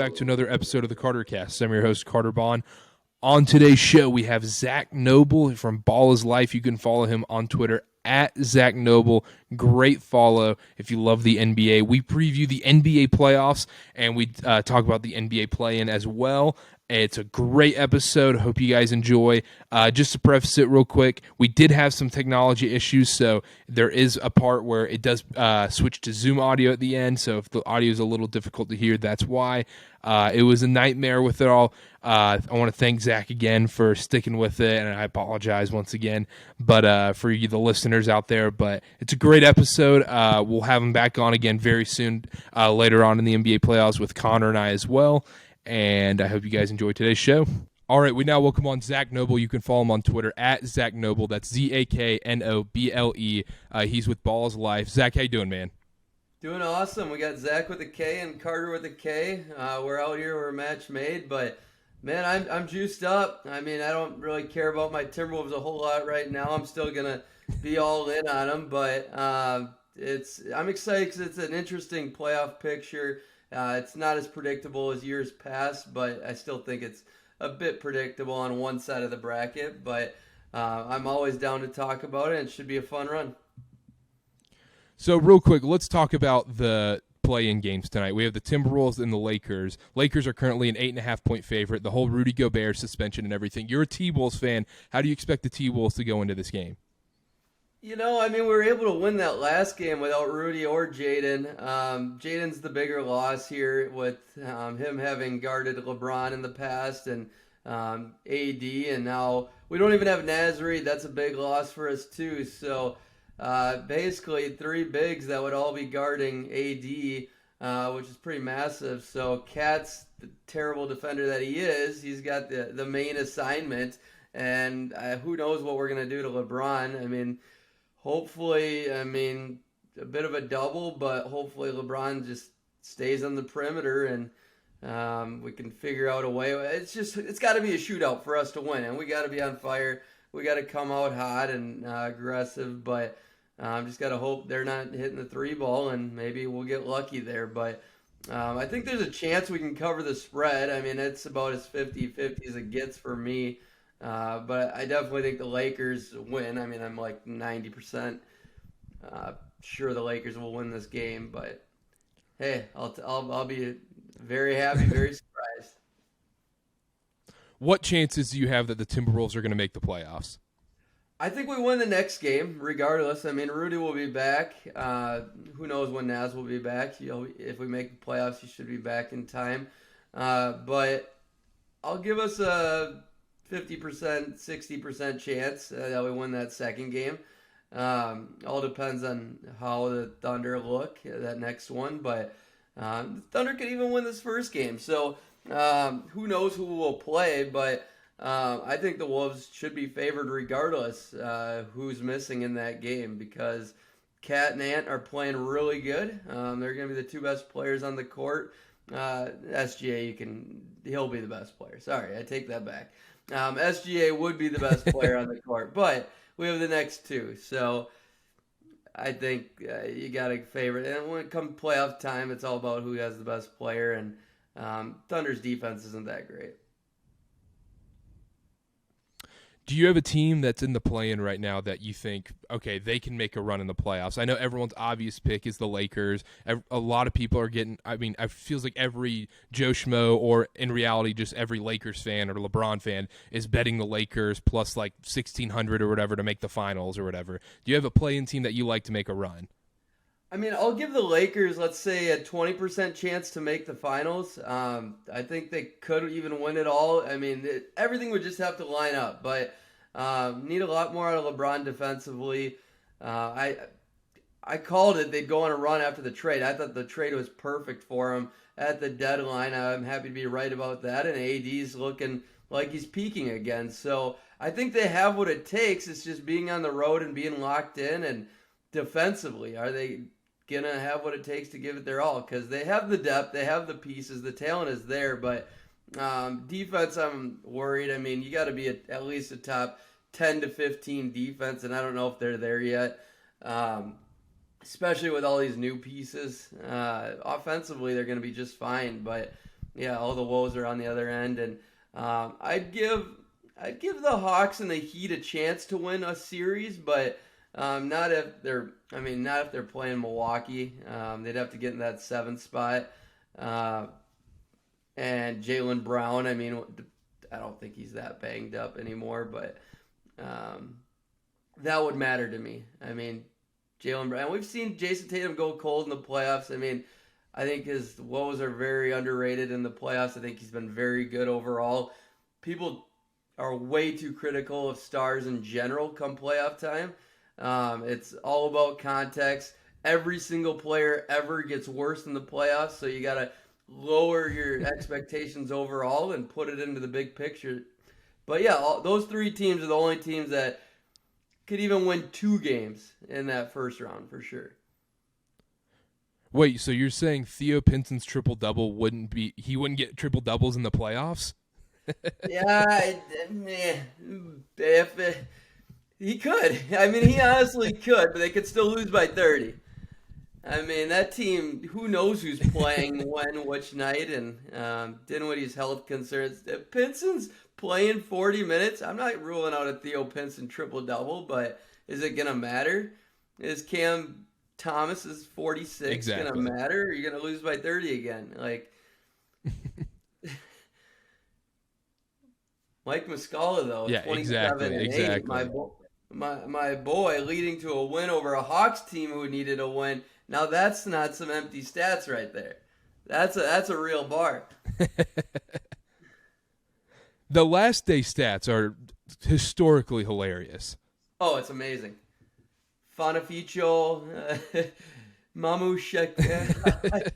back to another episode of the Carter Cast. I'm your host, Carter Bond. On today's show, we have Zach Noble from Ball is Life. You can follow him on Twitter at Zach Noble. Great follow if you love the NBA. We preview the NBA playoffs, and we talk about the NBA play-in as well. It's a great episode. Hope you guys enjoy. Just to preface it real quick, we did have some technology issues, so there is a part where it does switch to Zoom audio at the end, so if the audio is a little difficult to hear, that's why. It was a nightmare with it all. I want to thank Zach again for sticking with it, and I apologize once again for you, the listeners out there. But it's a great episode. We'll have him back on again very soon later on in the NBA playoffs with Connor and I as well. And I hope you guys enjoy today's show. All right, we now welcome on Zach Noble. You can follow him on Twitter at Zach Noble. That's ZAKNOBLE. He's with Ball's Life. Zach, how you doing, man? Doing awesome. We got Zach with a K and Carter with a K. We're out here. We're a match made. But, man, I'm juiced up. I mean, I don't really care about my Timberwolves a whole lot right now. I'm still going to be all in on them. But I'm excited because it's an interesting playoff picture. It's not as predictable as years past, but I still think it's a bit predictable on one side of the bracket. But I'm always down to talk about it, and it should be a fun run. So real quick, let's talk about the play-in games tonight. We have the Timberwolves and the Lakers. Lakers are currently an 8.5-point favorite. The whole Rudy Gobert suspension and everything. You're a T-Wolves fan. How do you expect the T-Wolves to go into this game? You know, I mean, we were able to win that last game without Rudy or Jaden. Jaden's the bigger loss here with him having guarded LeBron in the past and AD, and now we don't even have Nasri. That's a big loss for us too. So basically, three bigs that would all be guarding AD, which is pretty massive. So Cat's the terrible defender that he is. He's got the main assignment, and who knows what we're gonna do to LeBron. I mean. Hopefully, a bit of a double, but hopefully LeBron just stays on the perimeter and we can figure out a way. It's got to be a shootout for us to win, and we got to be on fire. We got to come out hot and aggressive, but just got to hope they're not hitting the three ball, and maybe we'll get lucky there. But I think there's a chance we can cover the spread. I mean, it's about as 50-50 as it gets for me. But I definitely think the Lakers win. I mean, I'm like 90% sure the Lakers will win this game. But hey, I'll be very happy, very surprised. What chances do you have that the Timberwolves are going to make the playoffs? I think we win the next game, regardless. I mean, Rudy will be back. Who knows when Naz will be back? If we make the playoffs, he should be back in time. But I'll give us a 50%, 60% chance that we win that second game. All depends on how the Thunder look, that next one. But the Thunder could even win this first game. So who knows who will play. But I think the Wolves should be favored regardless who's missing in that game. Because Cat and Ant are playing really good. They're going to be the two best players on the court. SGA, he'll be the best player. Sorry, I take that back. SGA would be the best player on the court, but we have the next two. So I think you got to favor it. And when it comes playoff time, it's all about who has the best player. And Thunder's defense isn't that great. Do you have a team that's in the play-in right now that you think, okay, they can make a run in the playoffs? I know everyone's obvious pick is the Lakers. A lot of people are getting, it feels like every Joe Schmo or in reality just every Lakers fan or LeBron fan is betting the Lakers plus like 1,600 or whatever to make the finals or whatever. Do you have a play-in team that you like to make a run? I mean, I'll give the Lakers, let's say, a 20% chance to make the finals. I think they could even win it all. I mean, everything would just have to line up. But need a lot more out of LeBron defensively. I called it. They'd go on a run after the trade. I thought the trade was perfect for him at the deadline. I'm happy to be right about that. And AD's looking like he's peaking again. So I think they have what it takes. It's just being on the road and being locked in. And defensively, are they going to have what it takes to give it their all? Because they have the depth, they have the pieces, the talent is there, but defense, I'm worried. I mean, you got to be at least a top 10 to 15 defense, and I don't know if they're there yet, especially with all these new pieces. Offensively, they're going to be just fine, but Yeah, all the woes are on the other end, and I'd give the Hawks and the Heat a chance to win a series, but not if they're not if they're playing Milwaukee. They'd have to get in that seventh spot. Uh, and Jaylen Brown, I don't think he's that banged up anymore, but um, that would matter to me. Jaylen Brown. We've seen Jason Tatum go cold in the playoffs. I think his woes are very underrated in the playoffs. I think he's been very good overall. People are way too critical of stars in general come playoff time. It's all about context. Every single player ever gets worse in the playoffs, so you got to lower your expectations overall and put it into the big picture. But yeah, those three teams are the only teams that could even win 2 games in that first round for sure. Wait, so you're saying Theo Pinson's triple-double wouldn't get triple-doubles in the playoffs? Yeah, he could. He honestly could, but they could still lose by 30. That team, who knows who's playing when, which night, and Dinwiddie's health concerns. If Pinson's playing 40 minutes, I'm not ruling out a Theo Pinson triple-double, but is it going to matter? Is Cam Thomas's 46 going to matter? Or are you going to lose by 30 again? Mike Muscala, though, yeah, 27 and 8. My boy leading to a win over a Hawks team who needed a win. Now that's not some empty stats right there. That's a real bar. The last day stats are historically hilarious. Oh, it's amazing. Fanaficio, Mamushek.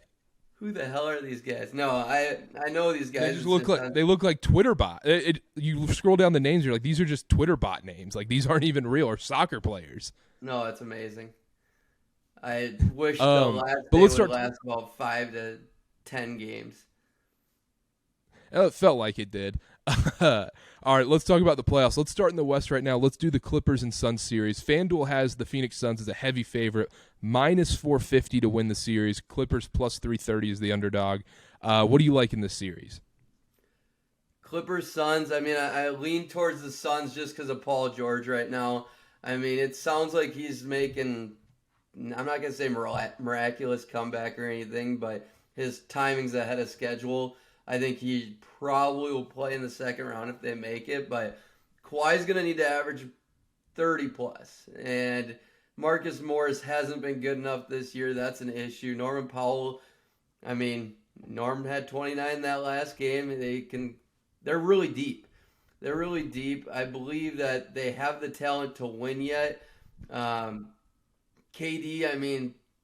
Who the hell are these guys? No, I know these guys. They look like Twitter bot. You scroll down the names, you're like, these are just Twitter bot names. Like, these aren't even real or soccer players. No, it's amazing. I wish the last day would last about 5 to 10 games. It felt like it did. All right, let's talk about the playoffs. Let's start in the West right now. Let's do the Clippers and Suns series. FanDuel has the Phoenix Suns as a heavy favorite, minus 450 to win the series. Clippers plus 330 is the underdog. What do you like in this series? Clippers, Suns. I lean towards the Suns just because of Paul George right now. It sounds like he's making, I'm not going to say miraculous comeback or anything, but his timing's ahead of schedule. I think he probably will play in the second round if they make it, but Kawhi's going to need to average 30 plus. And Marcus Morris hasn't been good enough this year. That's an issue. Norman Powell, Norman had 29 that last game. They're really deep. They're really deep. I believe that they have the talent to win yet. KD,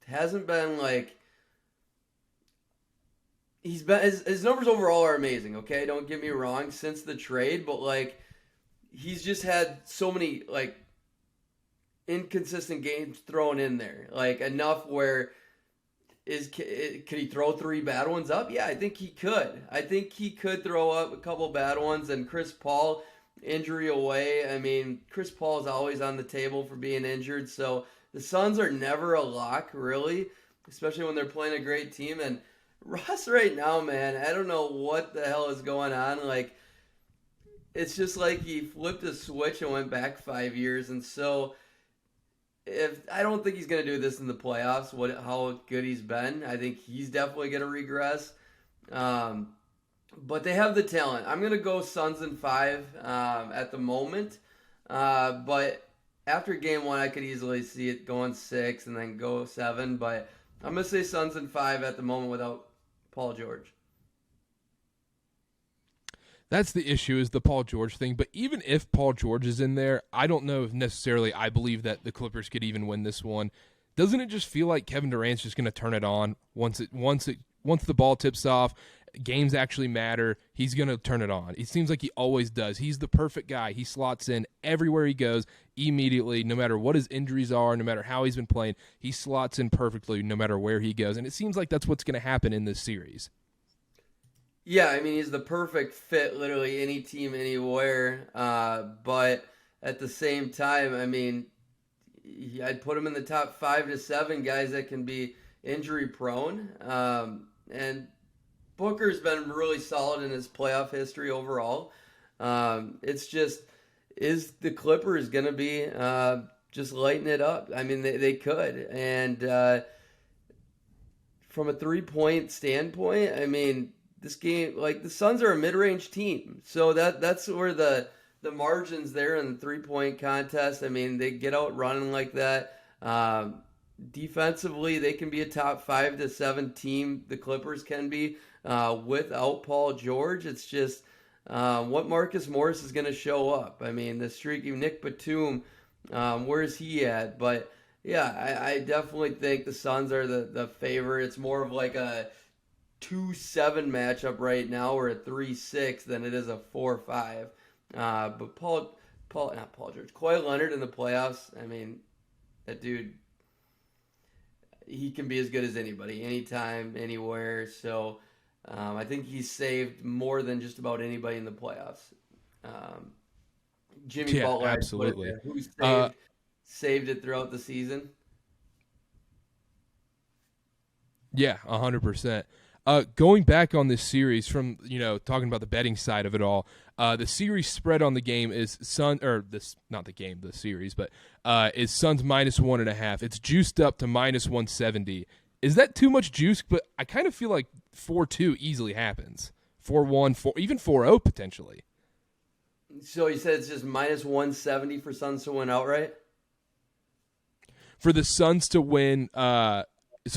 hasn't been like, his numbers overall are amazing, okay? Don't get me wrong, since the trade, but he's just had so many inconsistent games thrown in there. Enough where could he throw 3 bad ones up? Yeah, I think he could. I think he could throw up a couple bad ones, and Chris Paul, injury away. Chris Paul is always on the table for being injured, so the Suns are never a lock, really, especially when they're playing a great team. And Russ right now, man, I don't know what the hell is going on. It's just like he flipped a switch and went back 5 years. And so, I don't think he's going to do this in the playoffs, how good he's been. I think he's definitely going to regress. But they have the talent. I'm going to go Suns in 5 at the moment. But after game 1, I could easily see it going 6 and then go 7. But I'm going to say Suns in 5 at the moment without Paul George. That's the issue, is the Paul George thing. But even if Paul George is in there, I don't know if necessarily I believe that the Clippers could even win this one. Doesn't it just feel like Kevin Durant's just going to turn it on once the ball tips off? Games actually matter. He's going to turn it on. It seems like he always does. He's the perfect guy. He slots in everywhere he goes immediately, no matter what his injuries are, no matter how he's been playing. He slots in perfectly no matter where he goes. And it seems like that's what's going to happen in this series. Yeah, he's the perfect fit, literally any team, anywhere. But at the same time, I'd put him in the top 5 to 7 guys that can be injury prone. And Booker's been really solid in his playoff history overall. It's just, is the Clippers going to be just lighting it up? I mean, they could. And from a 3-point standpoint, I mean, this game, like the Suns are a mid-range team. So that's where the margins there in the 3-point contest. I mean, they get out running like that. Defensively, they can be a top 5 to 7 team. The Clippers can be without Paul George. It's just what Marcus Morris is going to show up. I mean, the streaky Nick Batum, where's he at? But yeah, I definitely think the Suns are the favorite. It's more of like a 2-7 matchup right now, or a 3-6 than it is a 4-5. But not Paul George, Kawhi Leonard in the playoffs. I mean, that dude, he can be as good as anybody, anytime, anywhere. So I think he's saved more than just about anybody in the playoffs. Jimmy Butler, absolutely. Who saved it throughout the season. Yeah, 100%. Going back on this series from, talking about the betting side of it all, the series spread on the game is the series, but is Suns -1.5. It's juiced up to -170. Is that too much juice? But I kind of feel like 4-2 easily happens. 4-1, even 4-0 potentially. So you said it's just -170 for Suns to win outright? For the Suns to win, so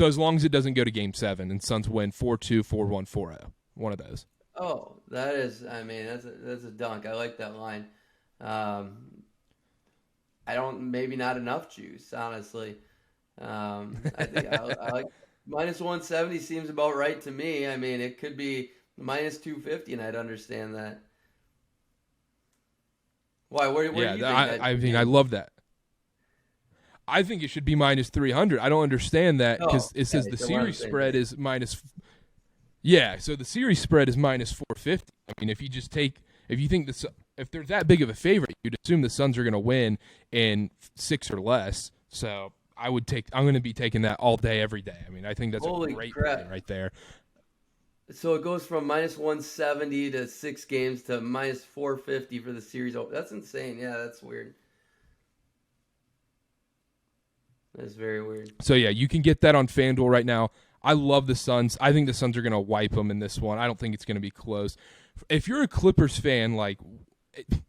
as long as it doesn't go to Game 7 and Suns win 4-2, 4-1, 4-0. One of those. Oh, that is, I mean, that's a dunk. I like that line. Maybe not enough juice, honestly. I think I like -170 seems about right to me. I mean, it could be -250, and I'd understand that. Why? Where do you think that? I mean, I love that. I think it should be -300. I don't understand that because it says the series spread is minus. Yeah, so the series spread is -450. I mean, if you think if they're that big of a favorite, you'd assume the Suns are going to win in 6 or less. So I'm going to be taking that all day, every day. I mean, I think that's a great play right there. So it goes from -170 to 6 games to -450 for the series. Oh, that's insane. Yeah, that's weird. That's very weird. So yeah, you can get that on FanDuel right now. I love the Suns. I think the Suns are going to wipe them in this one. I don't think it's going to be close. If you're a Clippers fan, like,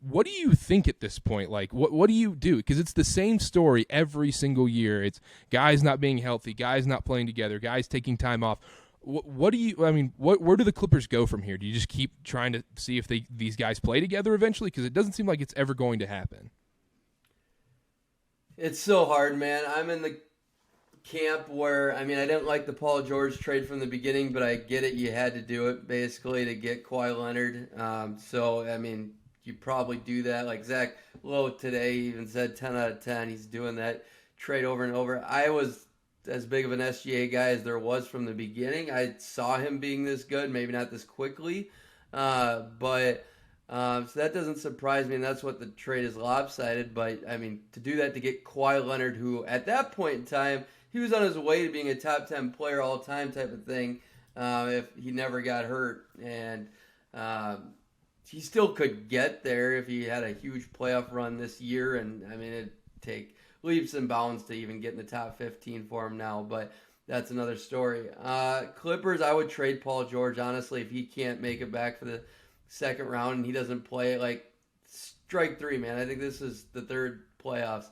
what do you think at this point? Like, what do you do? Because it's the same story every single year. It's guys not being healthy, guys not playing together, guys taking time off. Where do the Clippers go from here? Do you just keep trying to see if these guys play together eventually? Because it doesn't seem like it's ever going to happen. It's so hard, man. I'm in the camp where, I mean, I didn't like the Paul George trade from the beginning, but I get it. You had to do it, basically, to get Kawhi Leonard. So, I mean, you probably do that. Like Zach Lowe today even said 10 out of 10. He's doing that trade over and over. I was as big of an SGA guy as there was from the beginning. I saw him being this good, maybe not this quickly, but so that doesn't surprise me, and that's what the trade is lopsided. But, I mean, to do that to get Kawhi Leonard, who at that point in time, he was on his way to being a top 10 player all time type of thing if he never got hurt. And he still could get there if he had a huge playoff run this year. And, I mean, it'd take leaps and bounds to even get in the top 15 for him now. But that's another story. Clippers, I would trade Paul George, honestly, if he can't make it back for the second round and he doesn't play. Like, strike three, man. I think this is the third playoffs.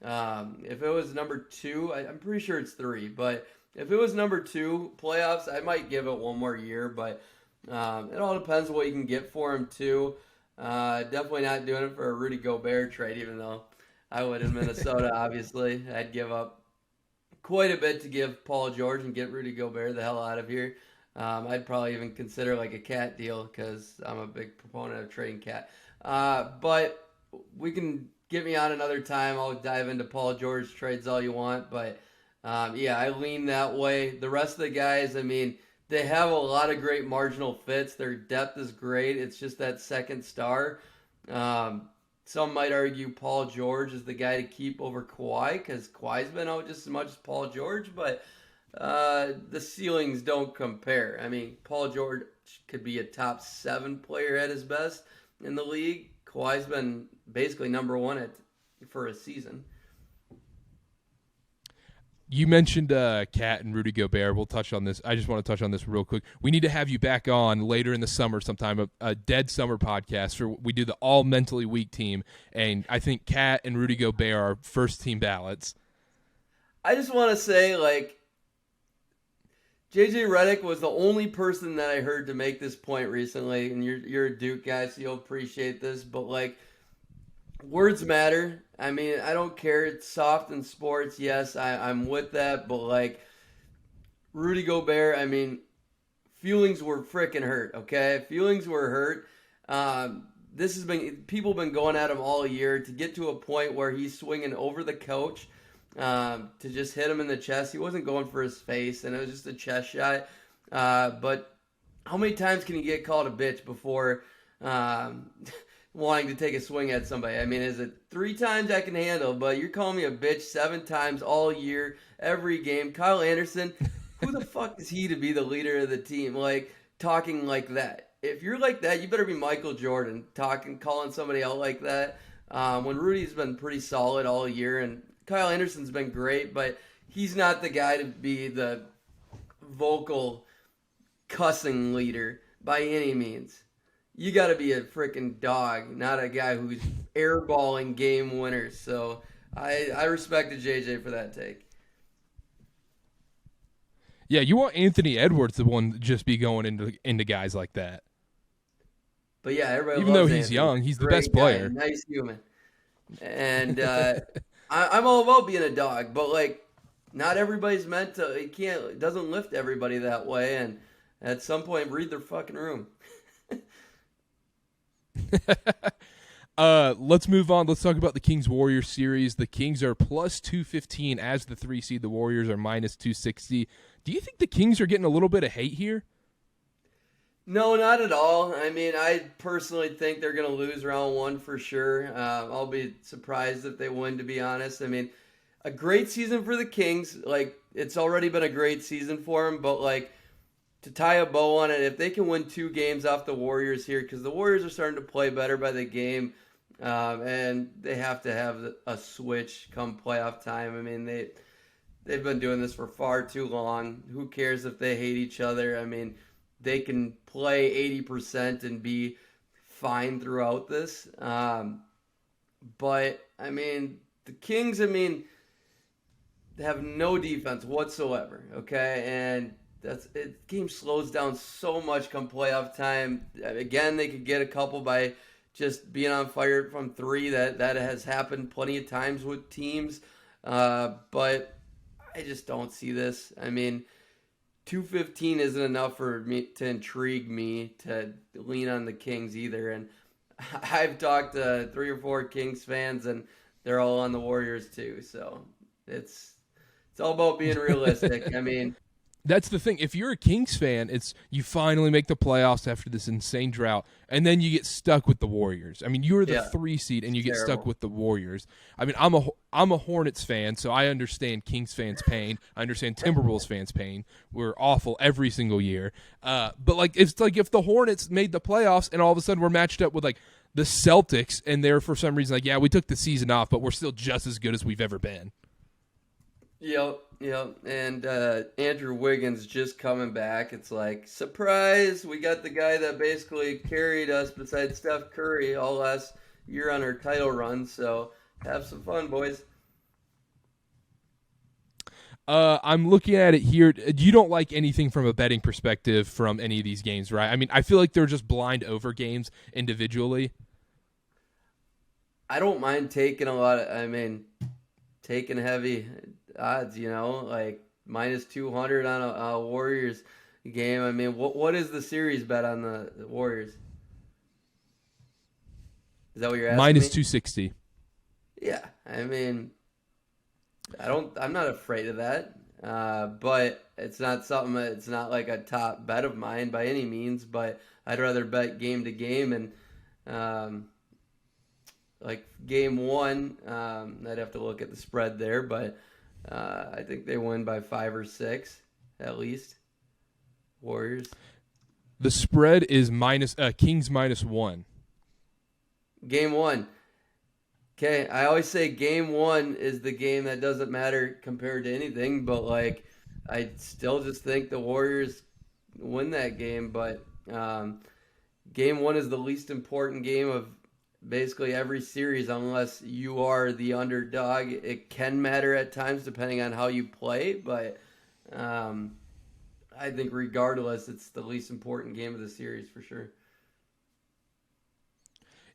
If it was number 2, I'm pretty sure it's 3, but if it was number 2 playoffs, I might give it one more year, but it all depends on what you can get for him too. Definitely not doing it for a Rudy Gobert trade, even though I would in Minnesota, obviously. I'd give up quite a bit to give Paul George and get Rudy Gobert the hell out of here. I'd probably even consider like a Cat deal because I'm a big proponent of trading Cat. But we can get me on another time. I'll dive into Paul George trades all you want. But, yeah, I lean that way. The rest of the guys, I mean, they have a lot of great marginal fits. Their depth is great. It's just that second star. Some might argue Paul George is the guy to keep over Kawhi because Kawhi's been out just as much as Paul George. But the ceilings don't compare. I mean, Paul George could be a top 7 player at his best in the league. Kawhi's been basically number one for a season. You mentioned Cat and Rudy Gobert. We'll touch on this. I just want to touch on this real quick. We need to have you back on later in the summer sometime, a dead summer podcast. We do the all mentally weak team, and I think Cat and Rudy Gobert are first team ballots. I just want to say, like, JJ Redick was the only person that I heard to make this point recently, and you're a Duke guy, so you'll appreciate this. But like, words matter. I mean, I don't care. It's soft in sports. Yes, I'm with that. But like, Rudy Gobert, I mean, feelings were freaking hurt. Okay, feelings were hurt. This has been people been going at him all year to get to a point where he's swinging over the coach to just hit him in the chest. He wasn't going for his face, and it was just a chest shot. But how many times can you get called a bitch before wanting to take a swing at somebody? I mean, is it 3 times I can handle, but you're calling me a bitch 7 times all year, every game. Kyle Anderson, who the fuck is he to be the leader of the team? Like, talking like that. If you're like that, you better be Michael Jordan, calling somebody out like that. When Rudy's been pretty solid all year, and Kyle Anderson's been great, but he's not the guy to be the vocal cussing leader by any means. You got to be a freaking dog, not a guy who's airballing game winners. So I respected JJ for that take. Yeah, you want Anthony Edwards the one to just be going into guys like that. But yeah, everybody even loves though he's Anthony. young, he's the Great best guy, player. nice human. And I'm all about being a dog, but like, not everybody's meant to. It doesn't lift everybody that way. And at some point, read their fucking room. Let's move on. Let's talk about the Kings-Warriors series. The Kings are plus 215 as the 3 seed. The Warriors are minus 260. Do you think the Kings are getting a little bit of hate here? No, not at all. I mean, I personally think they're going to lose round 1 for sure. I'll be surprised if they win, to be honest. I mean, a great season for the Kings. Like, it's already been a great season for them, but like, to tie a bow on it, if they can win 2 games off the Warriors here, because the Warriors are starting to play better by the game, and they have to have a switch come playoff time. I mean, they've been doing this for far too long. Who cares if they hate each other? I mean, they can play 80% and be fine throughout this. But, I mean, the Kings, I mean, they have no defense whatsoever, okay? And game slows down so much come playoff time. Again, they could get a couple by just being on fire from 3. That has happened plenty of times with teams. But I just don't see this. I mean, 215 isn't enough for me to intrigue me to lean on the Kings either. And I've talked to 3 or 4 Kings fans, and they're all on the Warriors too. So it's all about being realistic. I mean, that's the thing. If you're a Kings fan, it's you finally make the playoffs after this insane drought, and then you get stuck with the Warriors. I mean, you're the 3 seed, and you get stuck with the Warriors. I mean, I'm a Hornets fan, so I understand Kings fans' pain. I understand Timberwolves fans' pain. We're awful every single year. But like, it's like if the Hornets made the playoffs, and all of a sudden we're matched up with like the Celtics, and they're for some reason like, yeah, we took the season off, but we're still just as good as we've ever been. Yep. And Andrew Wiggins just coming back. It's like, surprise, we got the guy that basically carried us besides Steph Curry all last year on our title run. So have some fun, boys. I'm looking at it here. You don't like anything from a betting perspective from any of these games, right? I mean, I feel like they're just blind over games individually. I don't mind taking taking heavy odds, like minus 200 on a Warriors game. I mean, what is the series bet on the Warriors? Is that what you're asking Minus me? 260. Yeah, I mean, I'm not afraid of that, but it's not something. It's not like a top bet of mine by any means. But I'd rather bet game to game, and like game 1, I'd have to look at the spread there, but I think they win by 5 or 6 at least. Warriors. The spread is Kings -1. Game one. Okay, I always say game one is the game that doesn't matter compared to anything, but like I still just think the Warriors win that game. But game one is the least important game of basically every series unless you are the underdog. It can matter at times depending on how you play, but um, I think regardless, it's the least important game of the series for sure.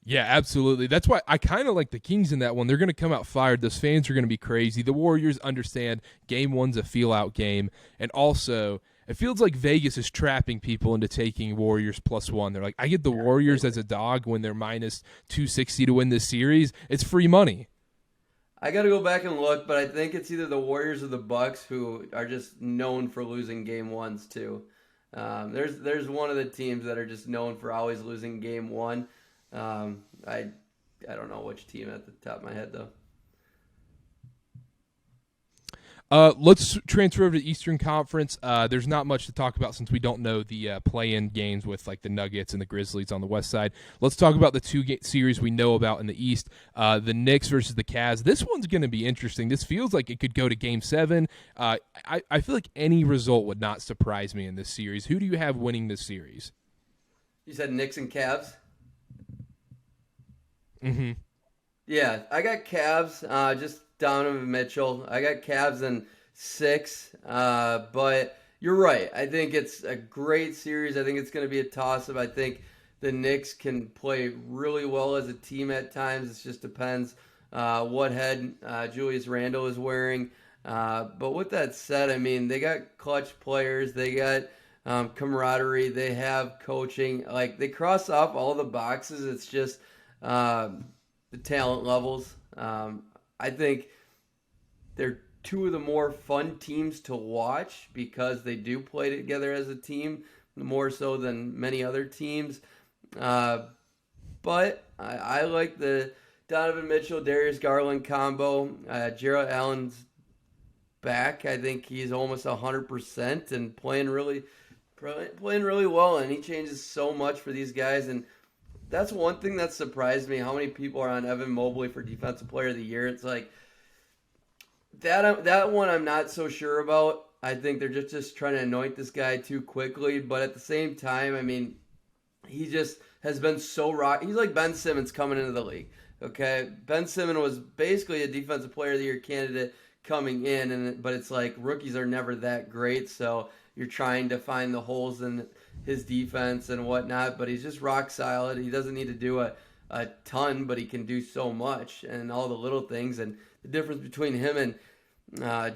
Yeah, absolutely. That's why I kind of like the Kings in that one. They're going to come out fired. Those fans are going to be crazy. The Warriors understand game one's a feel out game. And also, it feels like Vegas is trapping people into taking Warriors +1. They're like, I get the Warriors as a dog when they're -260 to win this series. It's free money. I got to go back and look, but I think it's either the Warriors or the Bucks who are just known for losing game ones too. There's one of the teams that are just known for always losing game one. Um, I I don't know which team at the top of my head though. Let's transfer over to the Eastern Conference. There's not much to talk about since we don't know the play-in games with like the Nuggets and the Grizzlies on the West side. Let's talk about the two series we know about in the East. The Knicks versus the Cavs. This one's going to be interesting. This feels like it could go to Game 7. I feel like any result would not surprise me in this series. Who do you have winning this series? You said Knicks and Cavs. Mm-hmm. Yeah, I got Cavs. Just Donovan Mitchell. I got Cavs in 6. But you're right. I think it's a great series. I think it's going to be a toss-up. I think the Knicks can play really well as a team at times. It just depends what head Julius Randle is wearing. But with that said, I mean they got clutch players. They got camaraderie. They have coaching. Like they cross off all the boxes. It's just the talent levels. I think they're two of the more fun teams to watch because they do play together as a team more so than many other teams. Uh, but I like the Donovan Mitchell, Darius Garland combo. Jarrett Allen's back. I think he's almost 100% and playing really well, and he changes so much for these guys. And that's one thing that surprised me. How many people are on Evan Mobley for Defensive Player of the Year? It's like that one I'm not so sure about. I think they're just trying to anoint this guy too quickly. But at the same time, I mean, he just has been so rock. He's like Ben Simmons coming into the league. Okay, Ben Simmons was basically a Defensive Player of the Year candidate coming in, but it's like rookies are never that great. So you're trying to find the holes in his defense and whatnot. But he's just rock solid. He doesn't need to do a ton, but he can do so much and all the little things. And the difference between him and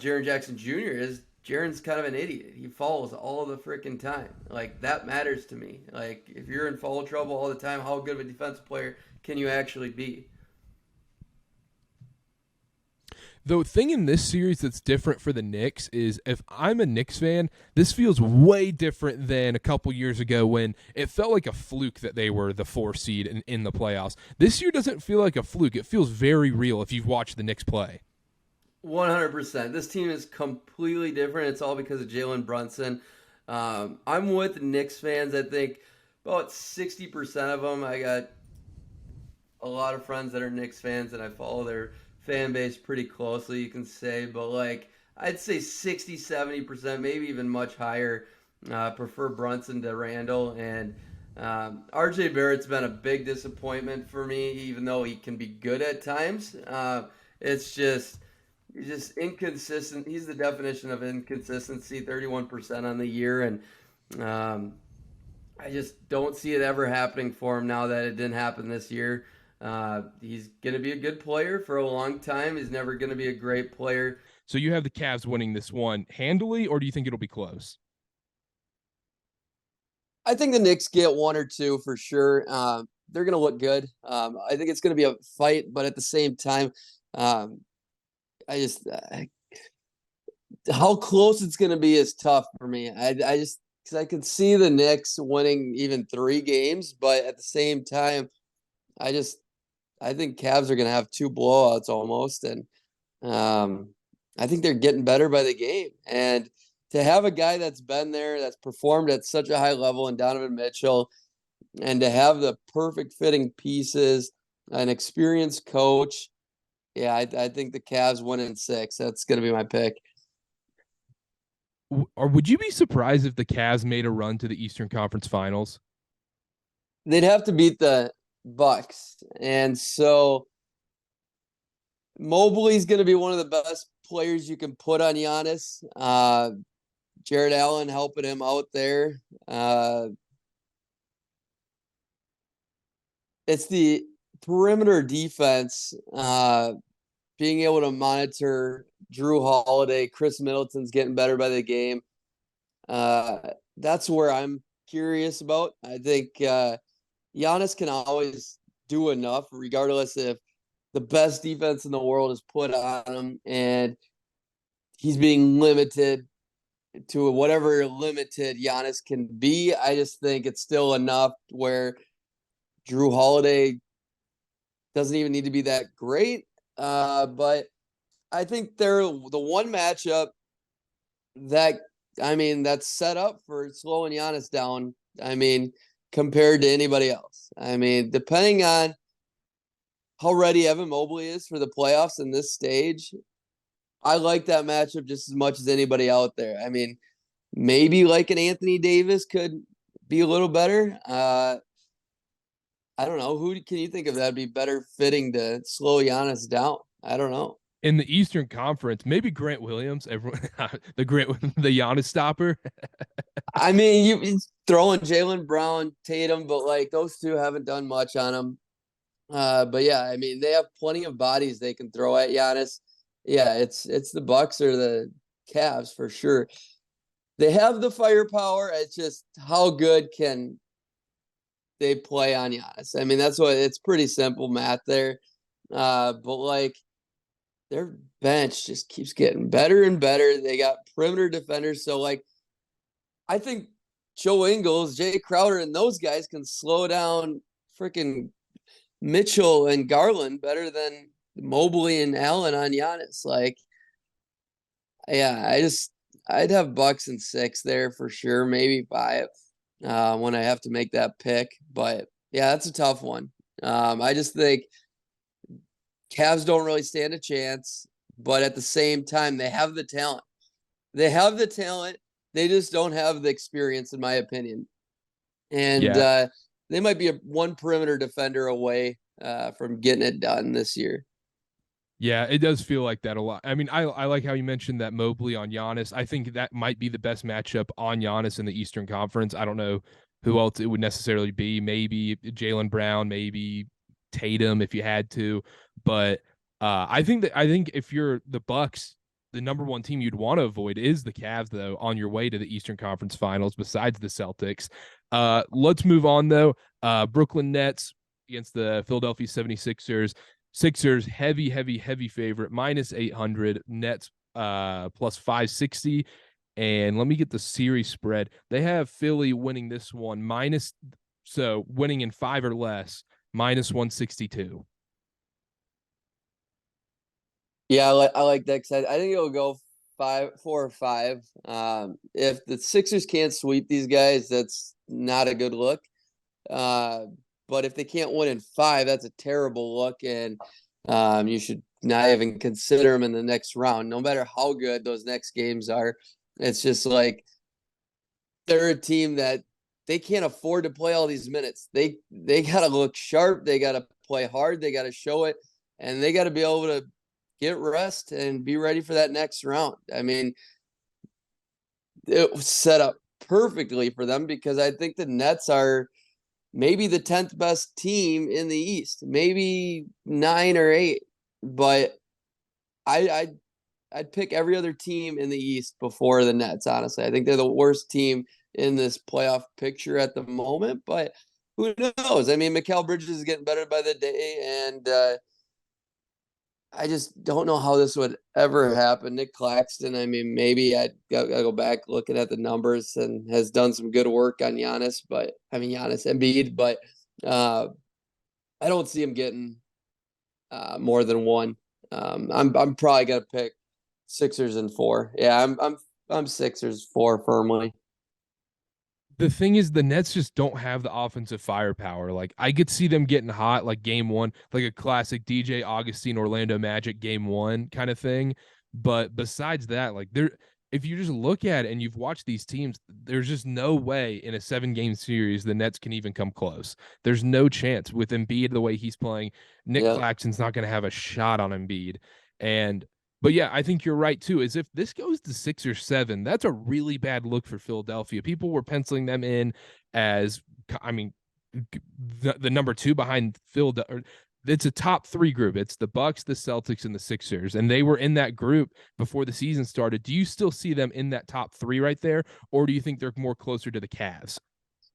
Jaren Jackson Jr. is Jaren's kind of an idiot. He falls all the freaking time. Like, that matters to me. Like, if you're in foul trouble all the time, how good of a defensive player can you actually be? The thing in this series that's different for the Knicks is if I'm a Knicks fan, this feels way different than a couple years ago when it felt like a fluke that they were the 4 seed in the playoffs. This year doesn't feel like a fluke. It feels very real if you've watched the Knicks play. 100%. This team is completely different. It's all because of Jalen Brunson. I'm with Knicks fans. I think about 60% of them. I got a lot of friends that are Knicks fans, and I follow their fan base pretty closely, you can say. But, like, I'd say 60, 70%, maybe even much higher, prefer Brunson to Randall. And RJ Barrett's been a big disappointment for me, even though he can be good at times. It's just he's just inconsistent. He's the definition of inconsistency, 31% on the year. And I just don't see it ever happening for him now that it didn't happen this year. He's going to be a good player for a long time. He's never going to be a great player. So you have the Cavs winning this one handily, or do you think it'll be close? I think the Knicks get 1 or 2 for sure. They're going to look good. I think it's going to be a fight, but at the same time, I just how close it's going to be is tough for me. I just because I could see the Knicks winning even 3 games, but at the same time, I think Cavs are going to have 2 blowouts almost, and I think they're getting better by the game. And to have a guy that's been there, that's performed at such a high level in Donovan Mitchell, and to have the perfect fitting pieces, an experienced coach, yeah, I think the Cavs win in 6. That's going to be my pick. Or would you be surprised if the Cavs made a run to the Eastern Conference Finals? They'd have to beat the Bucks. And so Mobley's going to be one of the best players you can put on Giannis. Jared Allen helping him out there. It's the perimeter defense, being able to monitor Drew Holiday, Chris Middleton's getting better by the game. That's where I'm curious about. I think Giannis can always do enough, regardless if the best defense in the world is put on him and he's being limited to whatever limited Giannis can be. I just think it's still enough where Drew Holiday doesn't even need to be that great. But I think they're the one matchup that, I mean, that's set up for slowing Giannis down. I mean, compared to anybody else. I mean, depending on how ready Evan Mobley is for the playoffs in this stage, I like that matchup just as much as anybody out there. I mean, maybe like an Anthony Davis could be a little better. I don't know. Who can you think of that'd be better fitting to slow Giannis down? I don't know. In the Eastern Conference, maybe Grant Williams, everyone, the Giannis stopper. I mean, you throwing Jaylen Brown, Tatum, but like those two haven't done much on him. But yeah, I mean, they have plenty of bodies they can throw at Giannis. Yeah, it's the Bucks or the Cavs for sure. They have the firepower. It's just how good can they play on Giannis? I mean, that's what it's pretty simple math there. But like their bench just keeps getting better and better. They got perimeter defenders, so like I think Joe Ingles, Jay Crowder, and those guys can slow down freaking Mitchell and Garland better than Mobley and Allen on Giannis. Like, yeah, I'd have Bucks and 6 there for sure, maybe 5 when I have to make that pick. But yeah, that's a tough one. I just think Cavs don't really stand a chance, but at the same time, they have the talent. They have the talent. They just don't have the experience, in my opinion. And Yeah. they might be one perimeter defender away from getting it done this year. Yeah, it does feel like that a lot. I mean, I like how you mentioned that Mobley on Giannis. I think that might be the best matchup on Giannis in the Eastern Conference. I don't know who else it would necessarily be. Maybe Jaylen Brown, maybe Tatum if you had to. But I think if you're the Bucks, the number one team you'd want to avoid is the Cavs, though, on your way to the Eastern Conference Finals, besides the Celtics. Let's move on, though. Brooklyn Nets against the Philadelphia 76ers. Sixers, heavy favorite, minus 800. Nets plus 560. And let me get the series spread. They have Philly winning this one, so winning in 5 or less, minus 162. Yeah, I like that because I think it'll go 4 or 5. If the Sixers can't sweep these guys, that's not a good look. Uh, but if they can't win in 5, that's a terrible look, and you should not even consider them in the next round, no matter how good those next games are. It's just like they're a team that they can't afford to play all these minutes. They got to look sharp. They got to play hard. They got to show it, and they got to be able to get rest and be ready for that next round. I mean, it was set up perfectly for them because I think the Nets are maybe the 10th best team in the East, maybe 9 or 8. But I'd pick every other team in the East before the Nets, honestly. I think they're the worst team in this playoff picture at the moment, but who knows? I mean, Mikal Bridges is getting better by the day, and I just don't know how this would ever happen. Nick Claxton, I mean, maybe I'd go back looking at the numbers and has done some good work on Giannis, but I mean Giannis Embiid, but I don't see him getting more than one. I'm probably gonna pick Sixers and 4. Yeah, I'm Sixers 4 firmly. The thing is, the Nets just don't have the offensive firepower. Like, I could see them getting hot, like game one, like a classic DJ Augustine Orlando Magic game one kind of thing. But besides that, like, if you just look at it and you've watched these teams, there's just no way in a 7 game series the Nets can even come close. There's no chance with Embiid the way he's playing. Nick Yeah. Claxton's not going to have a shot on Embiid. And but yeah, I think you're right too. Is if this goes to 6 or 7, that's a really bad look for Philadelphia. People were penciling them in as, I mean, the number 2 behind Philadelphia. It's a top 3 group. It's the Bucks, the Celtics, and the Sixers, and they were in that group before the season started. Do you still see them in that top 3 right there, or do you think they're more closer to the Cavs?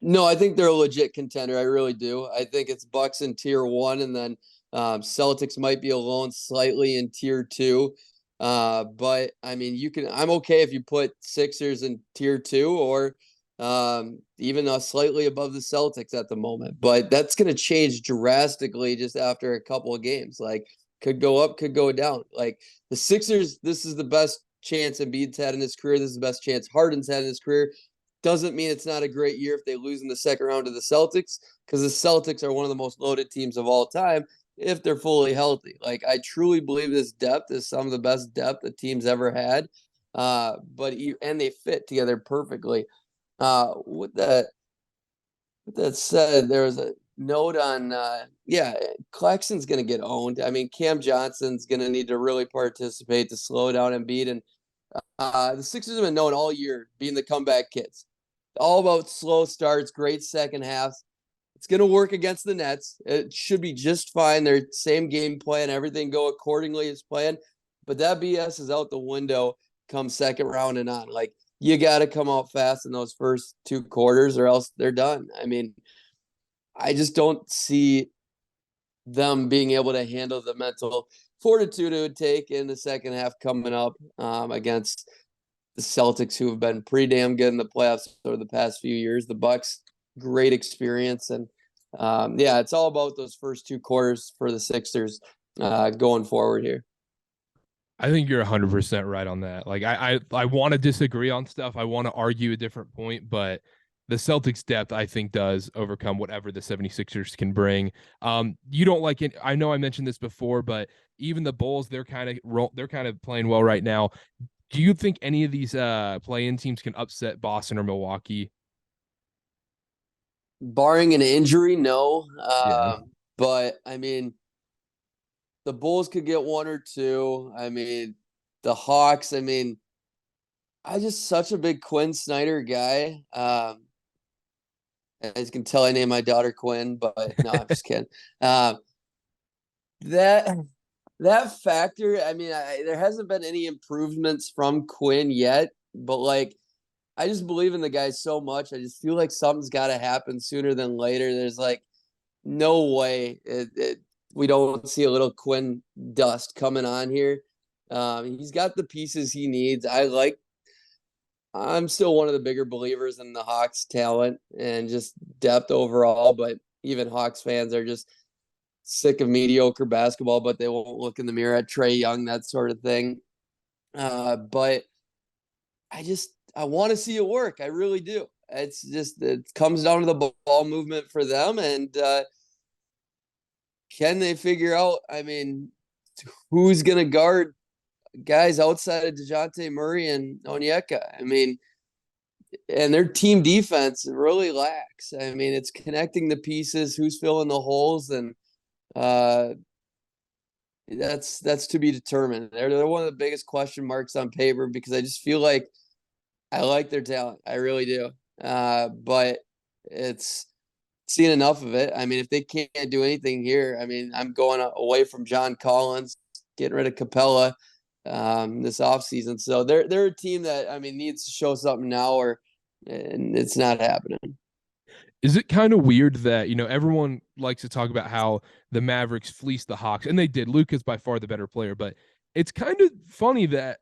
No, I think they're a legit contender. I really do. I think it's Bucks in tier 1, and then Celtics might be alone slightly in tier 2. But I mean, I'm okay if you put Sixers in tier 2 or even slightly above the Celtics at the moment. But that's going to change drastically just after a couple of games. Like, could go up, could go down. Like the Sixers, this is the best chance Embiid's had in his career. This is the best chance Harden's had in his career. Doesn't mean it's not a great year if they lose in the second round to the Celtics, because the Celtics are one of the most loaded teams of all time if they're fully healthy. Like, I truly believe this depth is some of the best depth the team's ever had. And they fit together perfectly. With that said, there was a note on Claxton's going to get owned. I mean, Cam Johnson's going to need to really participate to slow down Embiid, and the Sixers have been known all year being the comeback kids. All about slow starts, great second halves. It's going to work against the Nets. It should be just fine. Their same game plan, everything go accordingly as planned. But that BS is out the window come second round and on. Like, you got to come out fast in those first 2 quarters or else they're done. I mean, I just don't see them being able to handle the mental fortitude it would take in the second half coming up against the Celtics, who have been pretty damn good in the playoffs over the past few years. The Bucks, great experience, and it's all about those first 2 quarters for the Sixers going forward here. I think you're 100% right on that. Like, I want to disagree on stuff. I want to argue a different point, but the Celtics depth, I think, does overcome whatever the 76ers can bring. You don't like it. I know I mentioned this before, but even the Bulls, they're kind of playing well right now. Do you think any of these play-in teams can upset Boston or Milwaukee? Barring an injury, no. Yeah. But I mean, the Bulls could get 1 or 2. I mean, the Hawks. I mean, I just such a big Quinn Snyder guy. As you can tell, I named my daughter Quinn, but no, I'm just kidding. That that factor. I mean, there hasn't been any improvements from Quinn yet, but like, I just believe in the guy so much. I just feel like something's got to happen sooner than later. There's like no way we don't see a little Quinn dust coming on here. He's got the pieces he needs. I'm still one of the bigger believers in the Hawks' talent and just depth overall, but even Hawks fans are just sick of mediocre basketball, but they won't look in the mirror at Trae Young, that sort of thing. But I want to see it work. I really do. It comes down to the ball movement for them, and can they figure out? I mean, who's going to guard guys outside of DeJounte Murray and Onyeka? I mean, and their team defense really lacks. I mean, it's connecting the pieces, who's filling the holes, and uh, that's to be determined. They're one of the biggest question marks on paper, because I just feel like I like their talent. I really do. But it's seen enough of it. I mean, if they can't do anything here, I mean, I'm going away from John Collins, getting rid of Capella this offseason. So they're a team that, I mean, needs to show something now, and it's not happening. Is it kind of weird that, everyone likes to talk about how the Mavericks fleeced the Hawks, and they did. Luka's by far the better player, but it's kind of funny that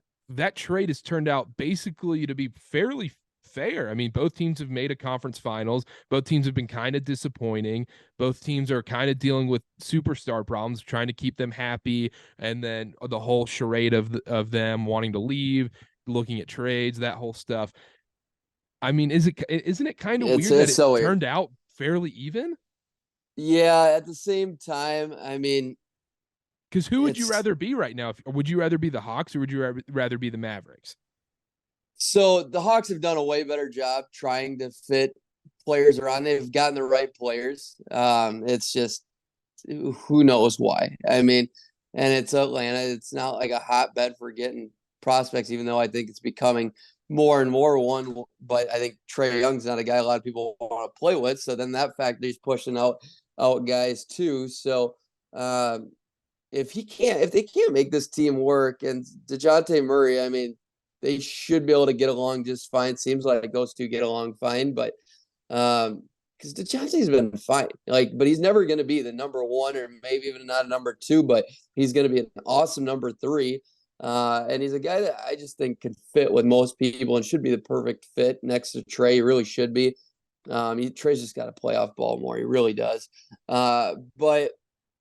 trade has turned out basically to be fairly fair. I mean, both teams have made a conference finals. Both teams have been kind of disappointing. Both teams are kind of dealing with superstar problems, trying to keep them happy, and then the whole charade of them wanting to leave, looking at trades, that whole stuff. I mean, isn't it kind of weird that It's it so weird. turned out fairly even? Yeah, at the same time, I mean, Because who would you it's rather be right now? Or would you rather be the Hawks or would you rather be the Mavericks? so the Hawks have done a way better job trying to fit players around. They've gotten the right players. It's just who knows why. I mean, and it's Atlanta. It's not like a hotbed for getting prospects, even though I think it's becoming more and more one. But I think Trae Young's not a guy a lot of people want to play with. So then that factor is pushing out guys too. So if they can't make this team work, and DeJounte Murray, I mean, they should be able to get along just fine. Seems like those two get along fine, but because DeJounte's been fine, but he's never going to be the number one or maybe even not a number two, but he's going to be an awesome number three. And he's a guy that I just think can fit with most people and should be the perfect fit next to Trae. He really should be. Trae's just got to play off ball more. He really does. But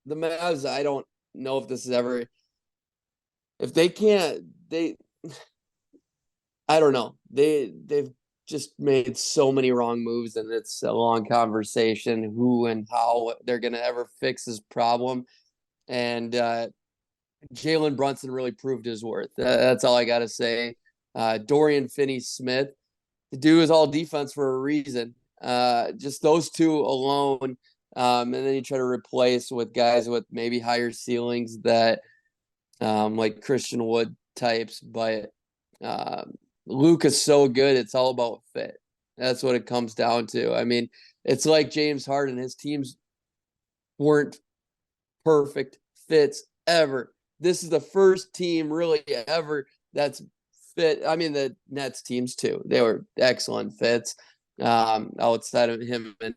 the Mavs, I don't know if this is ever if they can't they I don't know. They've just made so many wrong moves, and it's a long conversation who and how they're gonna ever fix this problem. And Jalen Brunson really proved his worth. That's all I gotta say. Dorian Finney-Smith, the dude is all defense for a reason. Just those two alone, and then you try to replace with guys with maybe higher ceilings that like Christian Wood types, but Luka's so good. It's all about fit. That's what it comes down to. I mean, it's like James Harden. His teams weren't perfect fits ever. This is the first team really ever that's fit. I mean, the Nets teams too. They were excellent fits outside of him and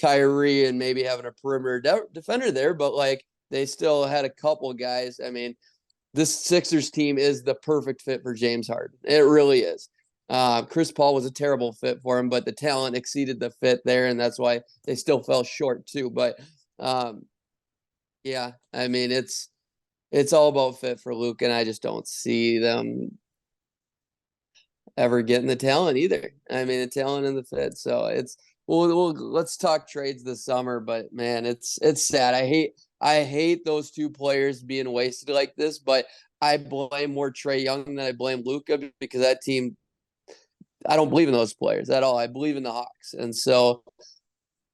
Kyrie and maybe having a perimeter defender there, but like they still had a couple guys. I mean, this Sixers team is the perfect fit for James Harden. It really is. Chris Paul was a terrible fit for him, but the talent exceeded the fit there, and that's why they still fell short too. But yeah, I mean it's all about fit for Luke, and I just don't see them ever getting the talent either. I mean, the talent and the fit. So it's let's talk trades this summer, but man, it's sad. I hate those two players being wasted like this, but I blame more Trae Young than I blame Luka because that team I don't believe in those players at all. I believe in the Hawks. And so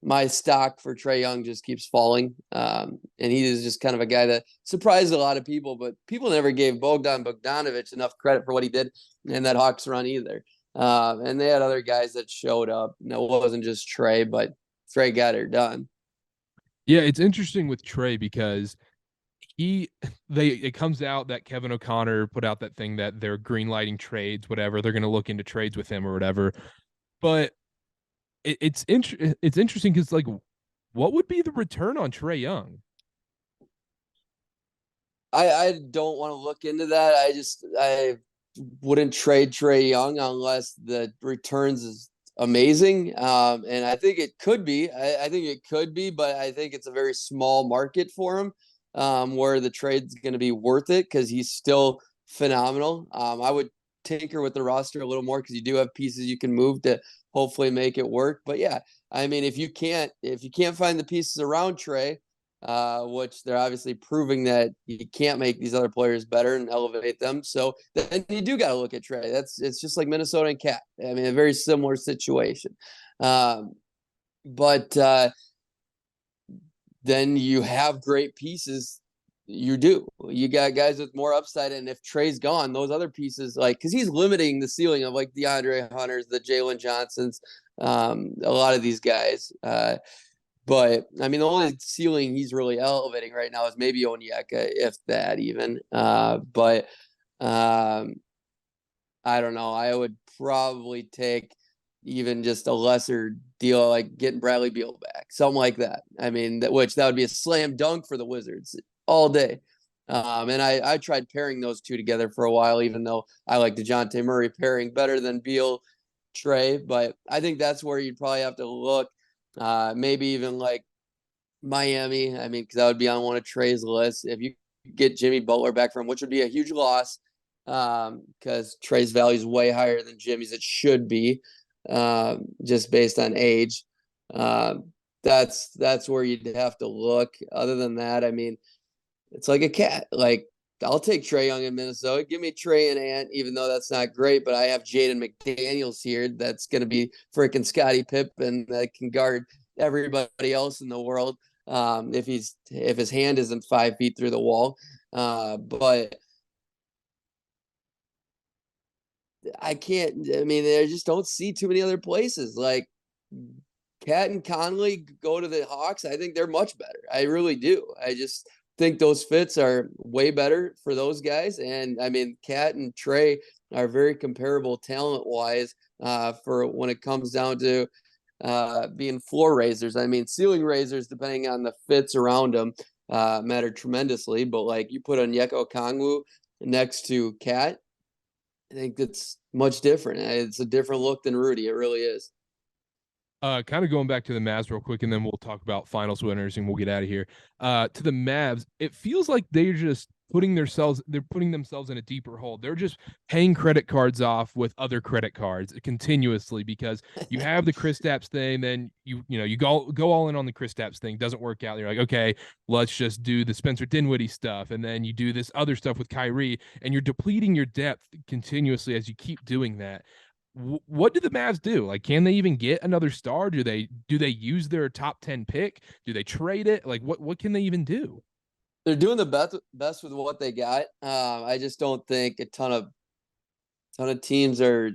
my stock for Trae Young just keeps falling. And he is just kind of a guy that surprised a lot of people, but people never gave Bogdan Bogdanovic enough credit for what he did in that Hawks run either. And they had other guys that showed up. It wasn't just Trae, but Trae got it done. Yeah, it's interesting with Trae because it comes out that Kevin O'Connor put out that thing that they're green lighting trades, whatever. They're going to look into trades with him or whatever. But it's interesting because like, what would be the return on Trae Young? I don't want to look into that. I wouldn't trade Trae Young unless the returns is amazing. And I think it could be. I think it could be, but I think it's a very small market for him, where the trade's going to be worth it because he's still phenomenal. I would tinker with the roster a little more because you do have pieces you can move to hopefully make it work. But yeah, I mean, if you can't find the pieces around Trae, which they're obviously proving that you can't make these other players better and elevate them. So then you do got to look at Trae. It's just like Minnesota and Cat. I mean, a very similar situation. But then you have great pieces. You do. You got guys with more upside, and if Trae's gone, those other pieces, like, because he's limiting the ceiling of like DeAndre Hunters, the Jalen Johnsons, a lot of these guys. But I mean, the only ceiling he's really elevating right now is maybe Onyeka, if that even. But I don't know. I would probably take even just a lesser deal, like getting Bradley Beal back, something like that. I mean, that would be a slam dunk for the Wizards all day. And I tried pairing those two together for a while, even though I like DeJounte Murray pairing better than Beal. Trae, but I think that's where you'd probably have to look. Maybe even like Miami. I mean, because that would be on one of Trae's lists. If you get Jimmy Butler back from, which would be a huge loss, because Trae's value is way higher than Jimmy's. It should be, just based on age. That's where you'd have to look. Other than that, I mean, it's like a cat. Like I'll take Trae Young in Minnesota. Give me Trae and Ant, even though that's not great. But I have Jaden McDaniels here. That's going to be freaking Scottie Pippen that can guard everybody else in the world. If his hand isn't 5 feet through the wall. But I can't. I mean, I just don't see too many other places. Like Cat and Conley go to the Hawks. I think they're much better. I really do. I just think those fits are way better for those guys. And I mean, Cat and Trae are very comparable talent wise, for when it comes down to being floor raisers. I mean, ceiling raisers, depending on the fits around them, matter tremendously. But like you put Onyeka Okongwu next to Cat, I think it's much different. It's a different look than Rudy. It really is. Kind of going back to the Mavs real quick, and then we'll talk about finals winners, and we'll get out of here. To the Mavs, it feels like they're putting themselves in a deeper hole. They're just paying credit cards off with other credit cards continuously because you have the Kristaps thing, then you go all in on the Kristaps thing, doesn't work out. You're like, okay, let's just do the Spencer Dinwiddie stuff, and then you do this other stuff with Kyrie, and you're depleting your depth continuously as you keep doing that. What do the Mavs do? Like, can they even get another star? Do they use their top 10 pick? Do they trade it? Like, what can they even do? They're doing the best with what they got. I just don't think a ton of teams are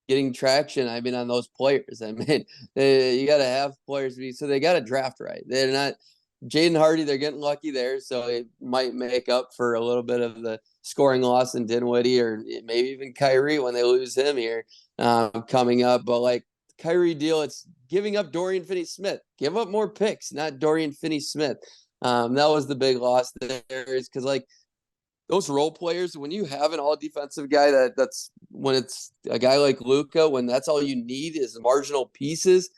getting traction. I mean, on those players. I mean, you got to have players be so they got to draft right. They're not Jaden Hardy. They're getting lucky there, so it might make up for a little bit of the scoring loss in Dinwiddie or maybe even Kyrie when they lose him here, coming up. But like Kyrie deal, it's giving up Dorian Finney-Smith. Give up more picks, not Dorian Finney-Smith. That was the big loss there, is because like those role players, when you have an all defensive guy, that's when it's a guy like Luka, when that's all you need is marginal pieces.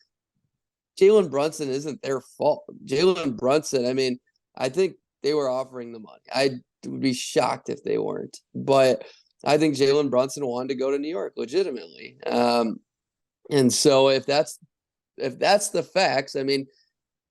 Jalen Brunson isn't their fault. Jalen Brunson, I mean, I think they were offering the money. I would be shocked if they weren't. But I think Jalen Brunson wanted to go to New York legitimately. And so if that's the facts, I mean,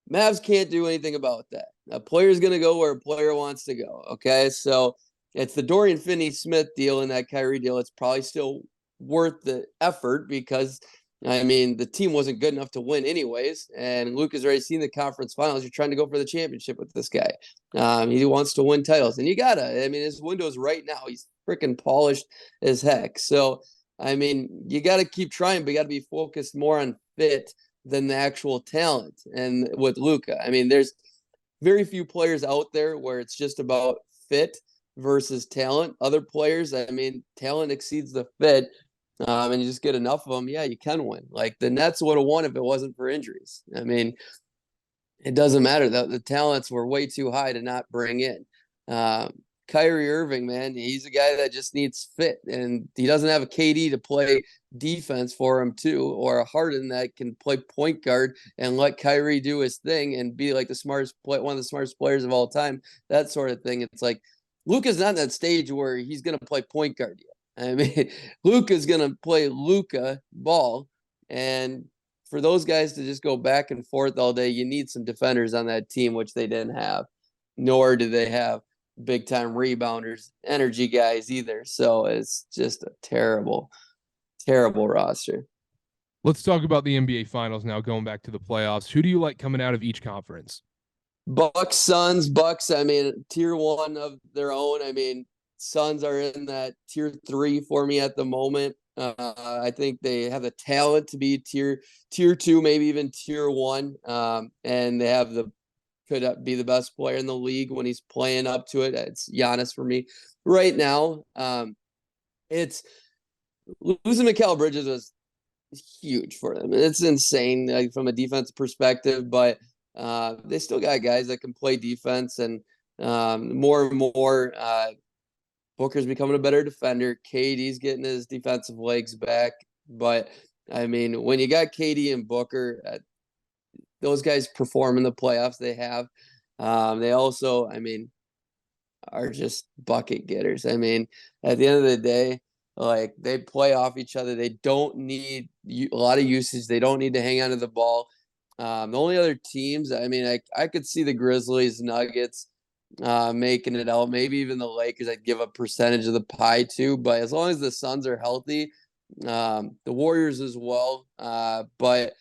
Mavs can't do anything about that. A player's going to go where a player wants to go. Okay. So it's the Dorian Finney Smith deal and that Kyrie deal. It's probably still worth the effort because, I mean, the team wasn't good enough to win anyways. And Luka's already seen the conference finals. You're trying to go for the championship with this guy. He wants to win titles. And you got to. I mean, his window's right now. He's freaking polished as heck. So, I mean, you got to keep trying, but you got to be focused more on fit than the actual talent. And with Luka, I mean, there's very few players out there where it's just about fit versus talent. Other players, I mean, talent exceeds the fit, and you just get enough of them. Yeah, you can win. Like the Nets would have won if it wasn't for injuries. I mean, it doesn't matter. The talents were way too high to not bring in. Um, Kyrie Irving, man, he's a guy that just needs fit, and he doesn't have a KD to play defense for him too, or a Harden that can play point guard and let Kyrie do his thing and be like one of the smartest players of all time. That sort of thing. It's like Luka's not in that stage where he's going to play point guard yet. I mean, Luka's going to play Luka ball, and for those guys to just go back and forth all day, you need some defenders on that team, which they didn't have, nor do they have big time rebounders, energy guys either. So it's just a terrible, terrible roster. Let's talk about the NBA finals now, going back to the playoffs. Who do you like coming out of each conference? Bucks, Suns, Bucks. I mean, tier one of their own. I mean, Suns are in that tier three for me at the moment. I think they have the talent to be tier two, maybe even tier one. And they have the could be the best player in the league when he's playing up to it. It's Giannis for me right now. It's losing Mikal Bridges was huge for them. It's insane, like, from a defense perspective, but they still got guys that can play defense, and more and more Booker's becoming a better defender. KD's getting his defensive legs back. But I mean, when you got KD and Booker, those guys perform in the playoffs. They have. They also, I mean, are just bucket getters. I mean, at the end of the day, like they play off each other. They don't need a lot of usage. They don't need to hang on to the ball. The only other teams, I mean, I could see the Grizzlies, Nuggets making it out. Maybe even the Lakers. I'd give a percentage of the pie too. But as long as the Suns are healthy, the Warriors as well. But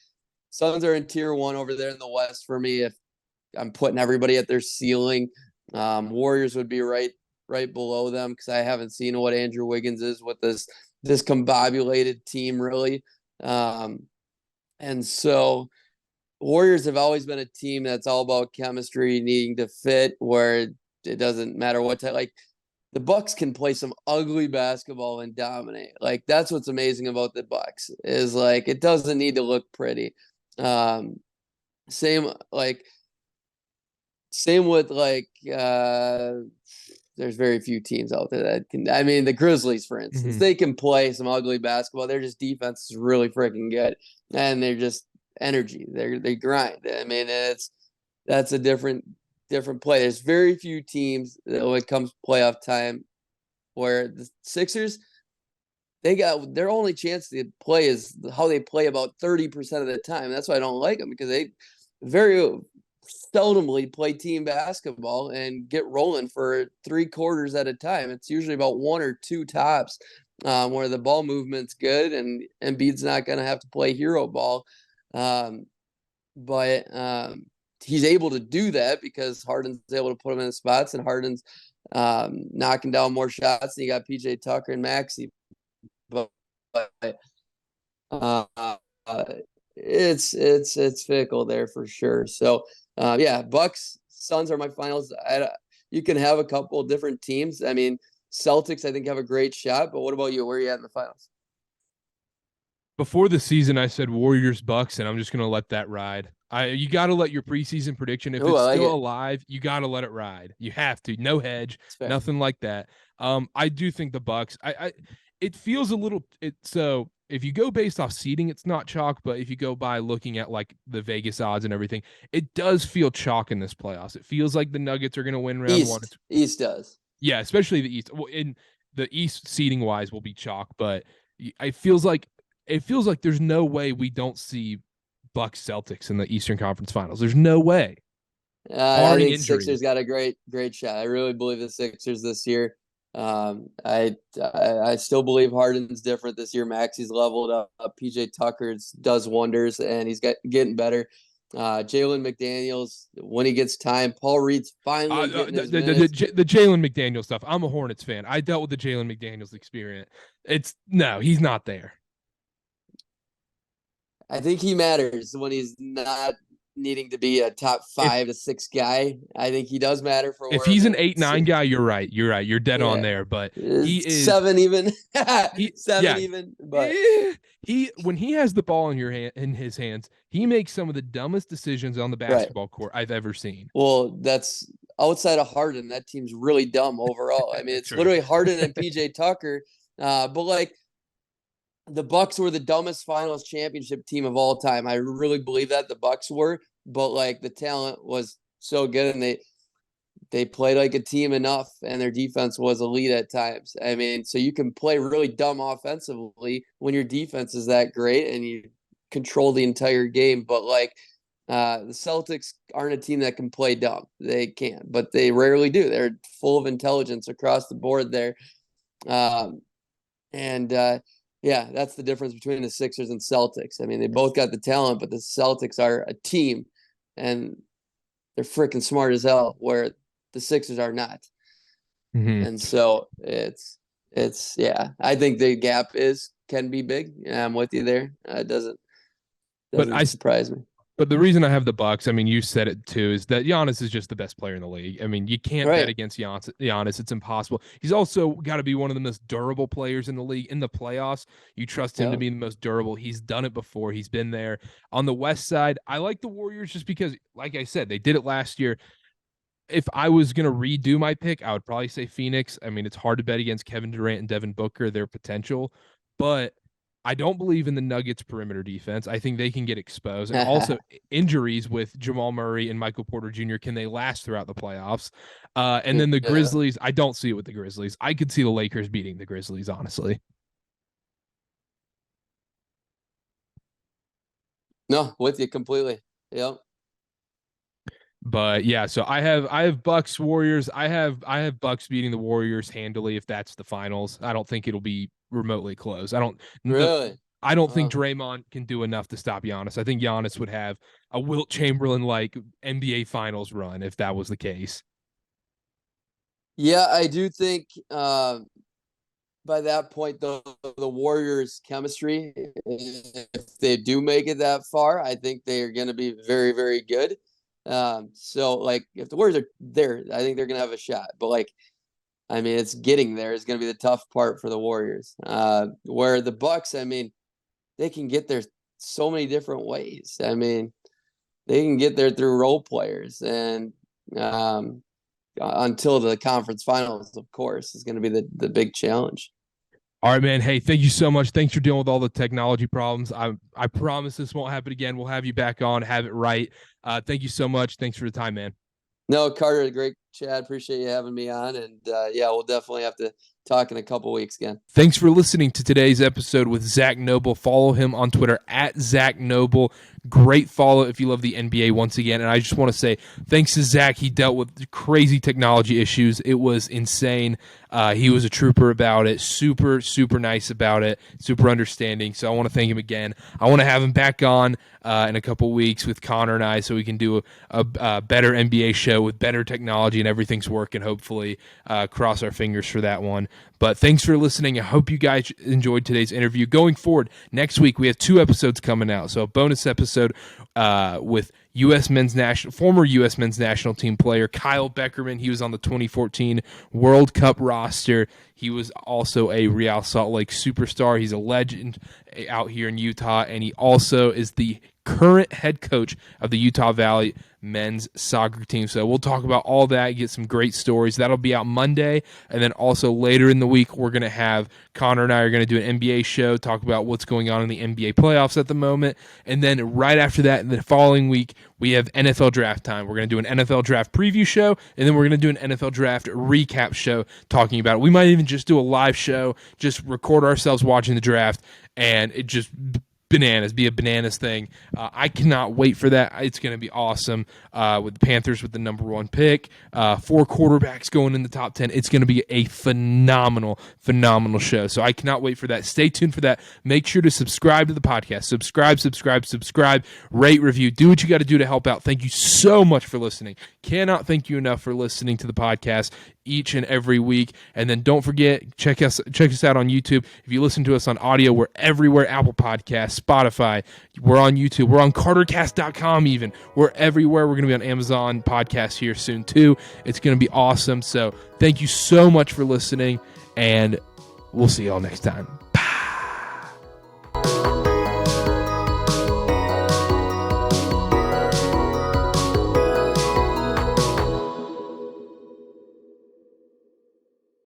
Suns are in tier one over there in the West for me. If I'm putting everybody at their ceiling, Warriors would be right below them because I haven't seen what Andrew Wiggins is with this discombobulated team really. Um, and so Warriors have always been a team that's all about chemistry, needing to fit where it doesn't matter what type. Like the Bucks can play some ugly basketball and dominate. Like that's what's amazing about the Bucks is like it doesn't need to look pretty. Um, same like same with there's very few teams out there that can. I mean, the Grizzlies, for instance, they can play some ugly basketball. Their just defense is really freaking good, and they're just energy. They grind. I mean, that's a different play. There's very few teams that when it comes playoff time where the Sixers they got their only chance to play is how they play about 30% of the time. That's why I don't like them because they very seldomly play team basketball and get rolling for 3 quarters at a time. It's usually about one or two tops where the ball movement's good and Embiid's not going to have to play hero ball. Um, but he's able to do that because Harden's able to put him in the spots and Harden's knocking down more shots. And you got PJ Tucker and Maxey. But uh, it's fickle there for sure. So yeah, Bucks, Suns are my finals. You can have a couple different teams. I mean, Celtics, I think have a great shot. But what about you? Where are you at in the finals? Before the season, I said Warriors Bucks, and I'm just gonna let that ride. You got to let your preseason prediction, if Oh, it's I like still it. alive, you got to let it ride. You have to, no hedge, It's fair. nothing like that. I do think the Bucks. It feels a little. So if you go based off seeding, it's not chalk. But if you go by looking at like the Vegas odds and everything, it does feel chalk in this playoffs. It feels like the Nuggets are gonna win round one. East does. Yeah, especially the East. Well, in the East seeding wise will be chalk, but it feels like there's no way we don't see Bucks Celtics in the Eastern Conference Finals. There's no way, I barring think Sixers injuries. got a great shot. I really believe the Sixers this year. I still believe Harden's different this year. Maxey's leveled up. PJ Tucker does wonders, and he's getting better. Jalen McDaniels, when he gets time, Paul Reed's finally The, getting the, his the, the, minutes. the Jalen McDaniel stuff. I'm a Hornets fan. I dealt with the Jalen McDaniels experience. It's no, he's not there. I think he matters when he's not needing to be a top If 5 to 6 guy. I think he does matter for if where he's an the 8-9 guy, you're right. You're right. You're dead on yeah there. But he is seven even he seven yeah even, but he when he has the ball in his hands, he makes some of the dumbest decisions on the right. basketball court I've ever seen. Well, that's outside of Harden. That team's really dumb overall. I mean, it's True. literally Harden and PJ Tucker. But like the Bucks were the dumbest finals championship team of all time. I really believe that the Bucks were, but like the talent was so good and they played like a team enough and their defense was elite at times. I mean, so you can play really dumb offensively when your defense is that great and you control the entire game. But like the Celtics aren't a team that can play dumb. They can, but they rarely do. They're full of intelligence across the board there. Um, and yeah, that's the difference between the Sixers and Celtics. I mean, they both got the talent, but the Celtics are a team and they're freaking smart as hell, where the Sixers are not. Mm-hmm. And so it's yeah, I think the gap is can be big. Yeah, I'm with you there. It doesn't But I doesn't surprise me. But the reason I have the Bucks, I mean, you said it too, is that Giannis is just the best player in the league. I mean, you can't bet Right. against Giannis. It's impossible. He's also got to be one of the most durable players in the league. In the playoffs, you trust him to Yeah. be the most durable. He's done it before. He's been there. On the West side, I like the Warriors just because, like I said, they did it last year. If I was going to redo my pick, I would probably say Phoenix. I mean, it's hard to bet against Kevin Durant and Devin Booker, their potential, but I don't believe in the Nuggets perimeter defense. I think they can get exposed. And also injuries with Jamal Murray and Michael Porter Jr., can they last throughout the playoffs? And then the Yeah. Grizzlies, I don't see it with the Grizzlies. I could see the Lakers beating the Grizzlies, honestly. No, with you completely. Yep. But yeah, so I have Bucks Warriors. I have Bucks beating the Warriors handily if that's the finals. I don't think it'll be remotely close. Really? I don't think Wow. Draymond can do enough to stop Giannis. I think Giannis would have a Wilt Chamberlain like NBA Finals run if that was the case. Yeah, I do think by that point, the Warriors' chemistry, if they do make it that far, I think they are going to be very, very good. So, like, if the Warriors are there, I think they're going to have a shot. But, like, I mean, it's getting there is going to be the tough part for the Warriors. Where the Bucks, I mean, they can get there so many different ways. I mean, they can get there through role players, and until the conference finals, of course, is going to be the big challenge. All right, man. Hey, thank you so much. Thanks for dealing with all the technology problems. I promise this won't happen again. We'll have you back on, have it right. Thank you so much. Thanks for the time, man. No, Carter, great chat. Appreciate you having me on. And yeah, we'll definitely have to talk in a couple weeks again. Thanks for listening to today's episode with Zach Noble. Follow him on Twitter at Zach Noble. Great follow if you love the NBA once again. And I just want to say thanks to Zach. He dealt with crazy technology issues. It was insane. He was a trooper about it. Super, super nice about it. Super understanding. So I want to thank him again. I want to have him back on in a couple weeks with Connor and I so we can do a better NBA show with better technology and everything's working, hopefully. Cross our fingers for that one. But thanks for listening. I hope you guys enjoyed today's interview. Going forward, next week we have 2 episodes coming out. So a bonus episode with former U.S. men's national team player Kyle Beckerman. He was on the 2014 World Cup roster. He was also a Real Salt Lake superstar. He's a legend out here in Utah, and he also is the current head coach of the Utah Valley men's soccer team. So we'll talk about all that, get some great stories. That'll be out Monday, and then also later in the week, we're going to have Connor and I are going to do an NBA show, talk about what's going on in the NBA playoffs at the moment, and then right after that, in the following week, we have NFL draft time. We're going to do an NFL draft preview show, and then we're going to do an NFL draft recap show talking about it. We might even just do a live show, just record ourselves watching the draft, and it just be a bananas thing. I cannot wait for that. It's going to be awesome with the Panthers with the number 1 pick, 4 quarterbacks going in the top 10. It's going to be a phenomenal show. So I cannot wait for that. Stay tuned for that. Make sure to subscribe to the podcast. Subscribe, rate, review. Do what you got to do to help out. Thank you so much for listening. Cannot thank you enough for listening to the podcast each and every week. And then don't forget, check us out on YouTube. If you listen to us on audio, we're everywhere. Apple Podcasts, Spotify. We're on YouTube. We're on CarterCast.com even. We're everywhere. We're going to be on Amazon Podcasts here soon too. It's going to be awesome. So thank you so much for listening, and we'll see y'all next time.